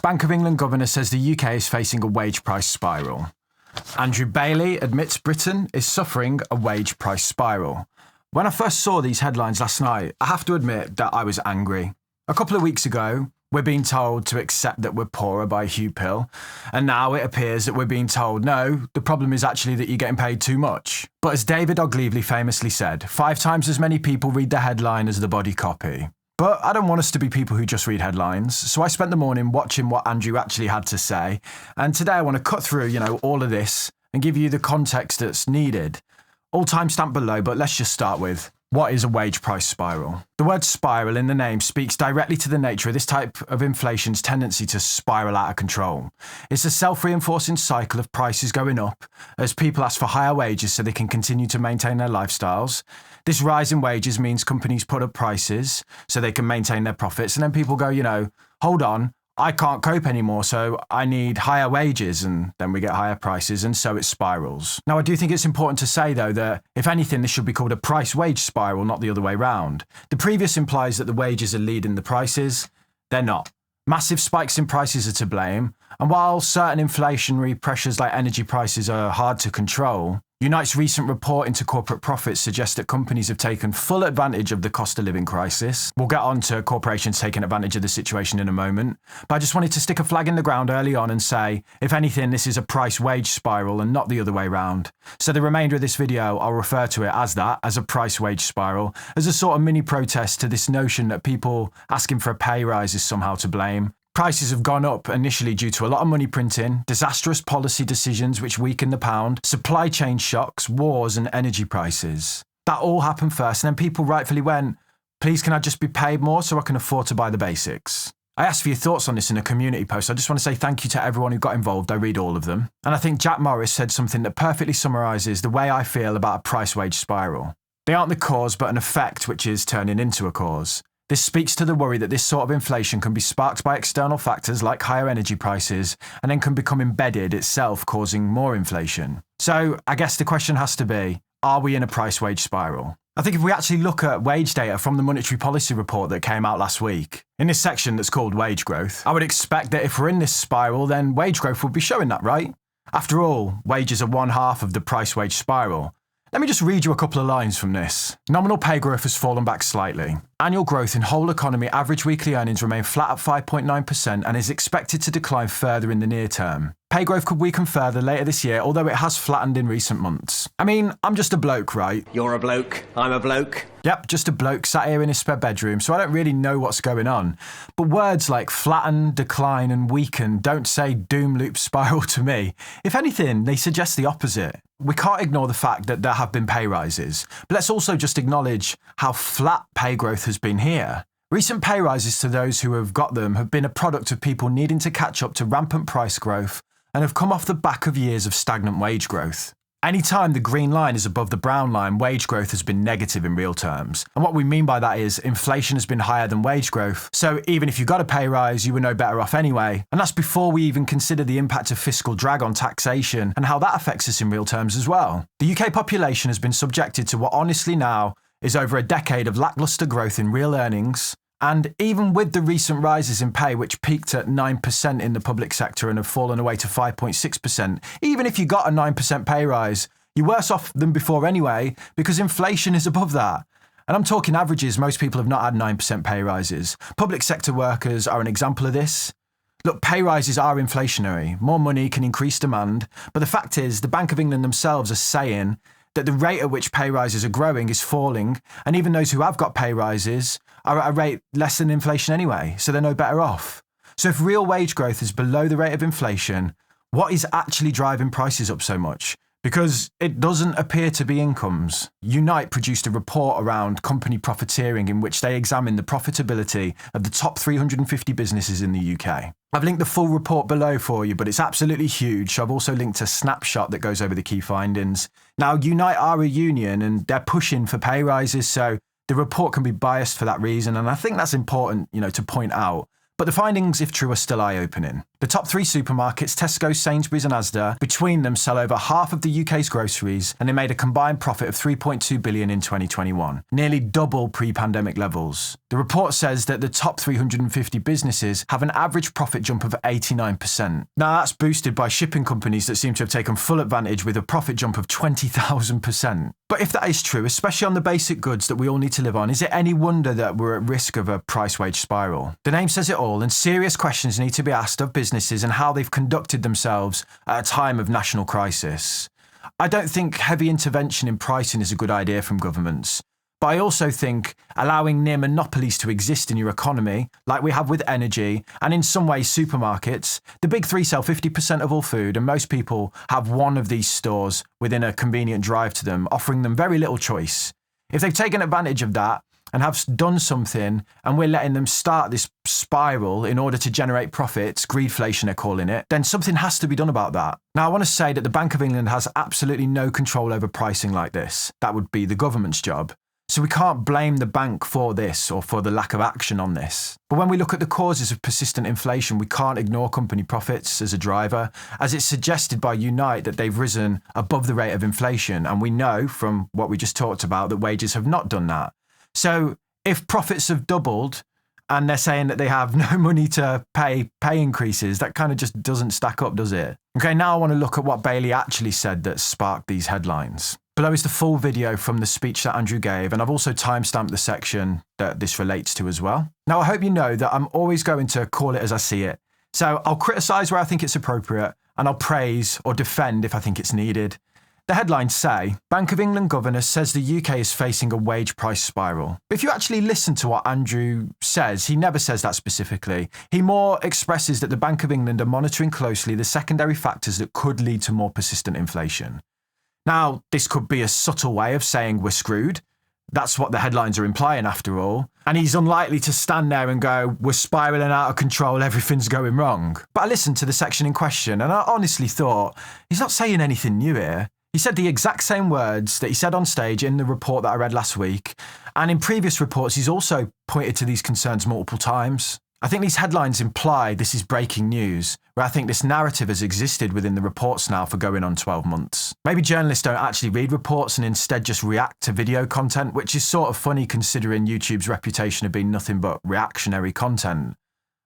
Bank of England governor says the UK is facing a wage price spiral. Andrew Bailey admits Britain is suffering a wage price spiral. When I first saw these headlines last night, I have to admit that I was angry. A couple of weeks ago, we're being told to accept that we're poorer by a Hugh Pill, and now it appears that we're being told, no, the problem is actually that you're getting paid too much. But as David Ogilvy famously said, 5 times as many people read the headline as the body copy. But I don't want us to be people who just read headlines, so I spent the morning watching what Andrew actually had to say, and today I want to cut through, all of this and give you the context that's needed. All timestamp below, but let's just start with, what is a wage price spiral? The word spiral in the name speaks directly to the nature of this type of inflation's tendency to spiral out of control. It's a self-reinforcing cycle of prices going up as people ask for higher wages so they can continue to maintain their lifestyles. This rise in wages means companies put up prices so they can maintain their profits, and then people go, hold on, I can't cope anymore, so I need higher wages, and then we get higher prices, and so it spirals. Now, I do think it's important to say, though, that if anything, this should be called a price-wage spiral, not the other way round. The previous implies that the wages are leading the prices. They're not. Massive spikes in prices are to blame, and while certain inflationary pressures like energy prices are hard to control, Unite's recent report into corporate profits suggests that companies have taken full advantage of the cost of living crisis. We'll get on to corporations taking advantage of the situation in a moment, but I just wanted to stick a flag in the ground early on and say, if anything, this is a price-wage spiral and not the other way round. So the remainder of this video, I'll refer to it as that, as a price-wage spiral, as a sort of mini protest to this notion that people asking for a pay rise is somehow to blame. Prices have gone up initially due to a lot of money printing, disastrous policy decisions which weaken the pound, supply chain shocks, wars and energy prices. That all happened first, and then people rightfully went, please can I just be paid more so I can afford to buy the basics? I asked for your thoughts on this in a community post. I just want to say thank you to everyone who got involved. I read all of them. And I think Jack Morris said something that perfectly summarises the way I feel about a price-wage spiral. They aren't the cause but an effect which is turning into a cause. This speaks to the worry that this sort of inflation can be sparked by external factors like higher energy prices and then can become embedded itself, causing more inflation. So I guess the question has to be, are we in a price-wage spiral? I think if we actually look at wage data from the monetary policy report that came out last week, in this section that's called wage growth, I would expect that if we're in this spiral, then wage growth would be showing that, right? After all, wages are one half of the price-wage spiral. Let me just read you a couple of lines from this. Nominal pay growth has fallen back slightly. Annual growth in whole economy average weekly earnings remain flat at 5.9% and is expected to decline further in the near term. Pay growth could weaken further later this year, although it has flattened in recent months. I mean, I'm just a bloke, right? You're a bloke, I'm a bloke. Yep, just a bloke sat here in his spare bedroom, so I don't really know what's going on. But words like flatten, decline and weaken don't say doom loop spiral to me. If anything, they suggest the opposite. We can't ignore the fact that there have been pay rises, but let's also just acknowledge how flat pay growth has been here. Recent pay rises to those who have got them have been a product of people needing to catch up to rampant price growth and have come off the back of years of stagnant wage growth. Anytime the green line is above the brown line, wage growth has been negative in real terms. And what we mean by that is inflation has been higher than wage growth. So even if you got a pay rise, you were no better off anyway. And that's before we even consider the impact of fiscal drag on taxation and how that affects us in real terms as well. The UK population has been subjected to what honestly now is over a decade of lacklustre growth in real earnings. And even with the recent rises in pay, which peaked at 9% in the public sector and have fallen away to 5.6%, even if you got a 9% pay rise, you're worse off than before anyway, because inflation is above that. And I'm talking averages, most people have not had 9% pay rises. Public sector workers are an example of this. Look, pay rises are inflationary. More money can increase demand. But the fact is, the Bank of England themselves are saying that the rate at which pay rises are growing is falling, and even those who have got pay rises are at a rate less than inflation anyway, so they're no better off. So if real wage growth is below the rate of inflation, what is actually driving prices up so much? Because it doesn't appear to be incomes. Unite produced a report around company profiteering in which they examined the profitability of the top 350 businesses in the UK. I've linked the full report below for you, but it's absolutely huge. I've also linked a snapshot that goes over the key findings. Now, Unite are a union and they're pushing for pay rises, so the report can be biased for that reason, and I think that's important, to point out. But the findings, if true, are still eye-opening. The top three supermarkets, Tesco, Sainsbury's and Asda, between them sell over half of the UK's groceries, and they made a combined profit of 3.2 billion in 2021, nearly double pre-pandemic levels. The report says that the top 350 businesses have an average profit jump of 89%. Now that's boosted by shipping companies that seem to have taken full advantage with a profit jump of 20,000%. But if that is true, especially on the basic goods that we all need to live on, is it any wonder that we're at risk of a price-wage spiral? The name says it all, and serious questions need to be asked of businesses and how they've conducted themselves at a time of national crisis. I don't think heavy intervention in pricing is a good idea from governments. But I also think allowing near monopolies to exist in your economy, like we have with energy, and in some ways supermarkets, the big three sell 50% of all food, and most people have one of these stores within a convenient drive to them, offering them very little choice. If they've taken advantage of that and have done something, and we're letting them start this spiral in order to generate profits, greedflation they're calling it, then something has to be done about that. Now, I want to say that the Bank of England has absolutely no control over pricing like this. That would be the government's job. So we can't blame the bank for this or for the lack of action on this. But when we look at the causes of persistent inflation, we can't ignore company profits as a driver, as it's suggested by Unite that they've risen above the rate of inflation. And we know from what we just talked about that wages have not done that. So if profits have doubled and they're saying that they have no money to pay increases, that kind of just doesn't stack up, does it? Okay, now I want to look at what Bailey actually said that sparked these headlines. Below is the full video from the speech that Andrew gave, and I've also timestamped the section that this relates to as well. Now, I hope you know that I'm always going to call it as I see it. So I'll criticise where I think it's appropriate, and I'll praise or defend if I think it's needed. The headlines say, Bank of England Governor says the UK is facing a wage price spiral. But if you actually listen to what Andrew says, he never says that specifically. He more expresses that the Bank of England are monitoring closely the secondary factors that could lead to more persistent inflation. Now, this could be a subtle way of saying we're screwed. That's what the headlines are implying after all. And he's unlikely to stand there and go, we're spiralling out of control, everything's going wrong. But I listened to the section in question and I honestly thought, he's not saying anything new here. He said the exact same words that he said on stage in the report that I read last week. And in previous reports, he's also pointed to these concerns multiple times. I think these headlines imply this is breaking news, where I think this narrative has existed within the reports now for going on 12 months. Maybe journalists don't actually read reports and instead just react to video content, which is sort of funny considering YouTube's reputation of being nothing but reactionary content.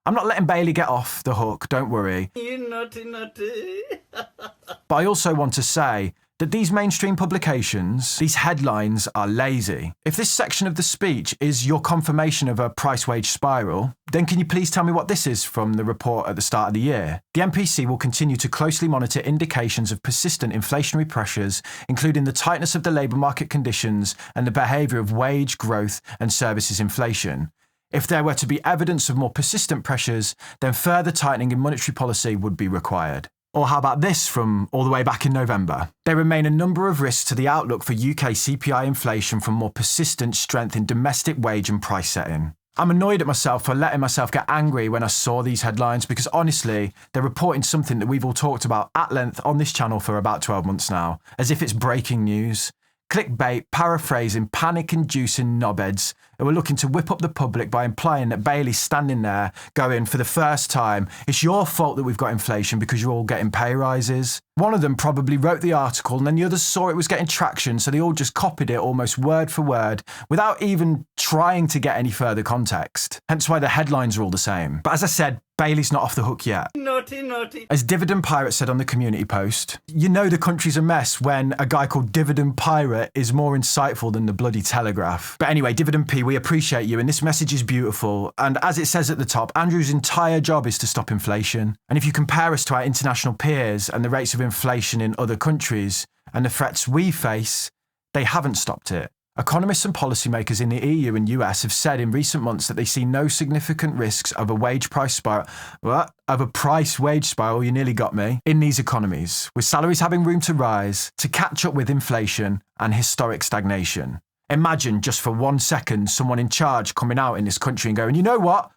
I'm not letting Bailey get off the hook, don't worry. You naughty. But I also want to say that these mainstream publications, these headlines are lazy. If this section of the speech is your confirmation of a price-wage spiral, then can you please tell me what this is from the report at the start of the year? The MPC will continue to closely monitor indications of persistent inflationary pressures, including the tightness of the labour market conditions and the behaviour of wage growth and services inflation. If there were to be evidence of more persistent pressures, then further tightening in monetary policy would be required. Or how about this from all the way back in November? There remain a number of risks to the outlook for UK CPI inflation from more persistent strength in domestic wage and price setting. I'm annoyed at myself for letting myself get angry when I saw these headlines because honestly, they're reporting something that we've all talked about at length on this channel for about 12 months now, as if it's breaking news. Clickbait, paraphrasing, panic-inducing knobheads who are looking to whip up the public by implying that Bailey's standing there going, for the first time, it's your fault that we've got inflation because you're all getting pay rises. One of them probably wrote the article and then the others saw it was getting traction, so they all just copied it almost word for word without even trying to get any further context. Hence why the headlines are all the same. But as I said, Bailey's not off the hook yet. Naughty. As Dividend Pirate said on the community post, you know the country's a mess when a guy called Dividend Pirate is more insightful than the bloody Telegraph. But anyway, Dividend P, we appreciate you and this message is beautiful. And as it says at the top, Andrew's entire job is to stop inflation. And if you compare us to our international peers and the rates of inflation in other countries and the threats we face, they haven't stopped it. Economists and policymakers in the EU and US have said in recent months that they see no significant risks of a wage-price spiral, of a price-wage spiral, you nearly got me, in these economies, with salaries having room to rise to catch up with inflation and historic stagnation. Imagine just for 1 second someone in charge coming out in this country and going, you know what?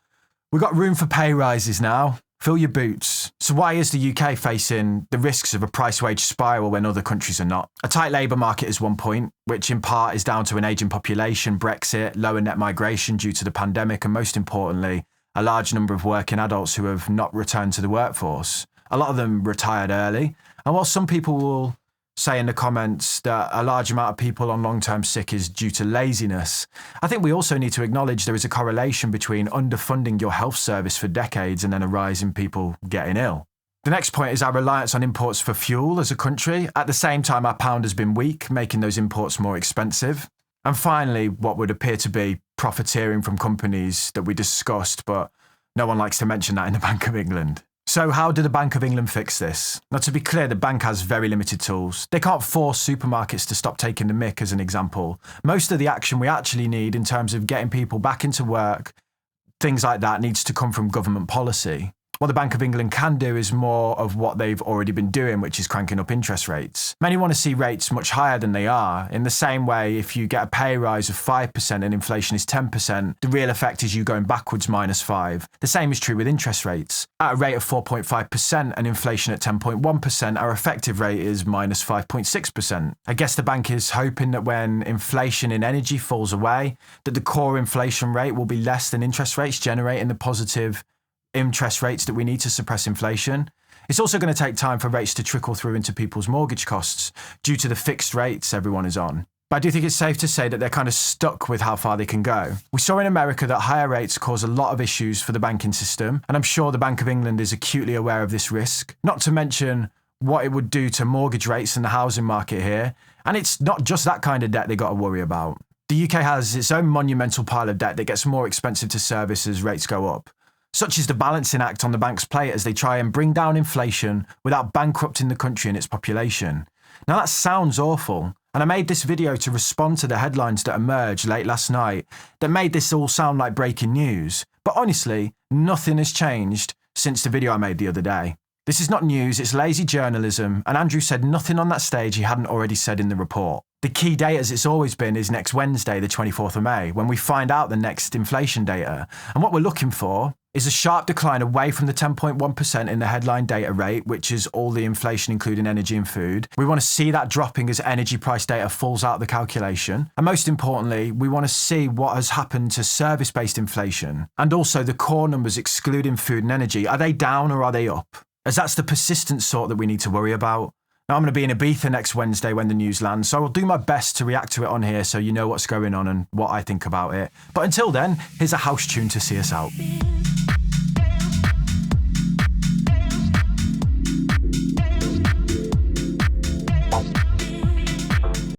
We've got room for pay rises now. Fill your boots. So why is the UK facing the risks of a price-wage spiral when other countries are not? A tight labour market is one point, which in part is down to an ageing population, Brexit, lower net migration due to the pandemic, and most importantly, a large number of working adults who have not returned to the workforce. A lot of them retired early. And while some people will say in the comments that a large amount of people on long-term sick is due to laziness, I think we also need to acknowledge there is a correlation between underfunding your health service for decades and then a rise in people getting ill. The next point is our reliance on imports for fuel as a country. At the same time, our pound has been weak, making those imports more expensive. And finally, what would appear to be profiteering from companies that we discussed, but no one likes to mention that in the Bank of England. So how did the Bank of England fix this? Now, to be clear, the bank has very limited tools. They can't force supermarkets to stop taking the mick, as an example. Most of the action we actually need in terms of getting people back into work, things like that, needs to come from government policy. What the Bank of England can do is more of what they've already been doing, which is cranking up interest rates. Many want to see rates much higher than they are. In the same way, if you get a pay rise of 5% and inflation is 10%, the real effect is you going backwards -5. The same is true with interest rates. At a rate of 4.5% and inflation at 10.1%, our effective rate is -5.6%. I guess the bank is hoping that when inflation in energy falls away, that the core inflation rate will be less than interest rates, generating the positive interest rates that we need to suppress inflation. It's also going to take time for rates to trickle through into people's mortgage costs due to the fixed rates everyone is on. But I do think it's safe to say that they're kind of stuck with how far they can go. We saw in America that higher rates cause a lot of issues for the banking system, and I'm sure the Bank of England is acutely aware of this risk, not to mention what it would do to mortgage rates and the housing market here. And it's not just that kind of debt they got to worry about. The UK has its own monumental pile of debt that gets more expensive to service as rates go up. Such is the balancing act on the bank's plate as they try and bring down inflation without bankrupting the country and its population. Now that sounds awful, and I made this video to respond to the headlines that emerged late last night that made this all sound like breaking news. But honestly, nothing has changed since the video I made the other day. This is not news, it's lazy journalism, and Andrew said nothing on that stage he hadn't already said in the report. The key date, as it's always been, is next Wednesday, the 24th of May, when we find out the next inflation data. And what we're looking for is a sharp decline away from the 10.1% in the headline data rate, which is all the inflation including energy and food. We want to see that dropping as energy price data falls out of the calculation. And most importantly, we want to see what has happened to service-based inflation. And also the core numbers excluding food and energy. Are they down or are they up? As that's the persistent sort that we need to worry about. Now, I'm going to be in Ibiza next Wednesday when the news lands, so I'll do my best to react to it on here so you know what's going on and what I think about it. But until then, here's a house tune to see us out.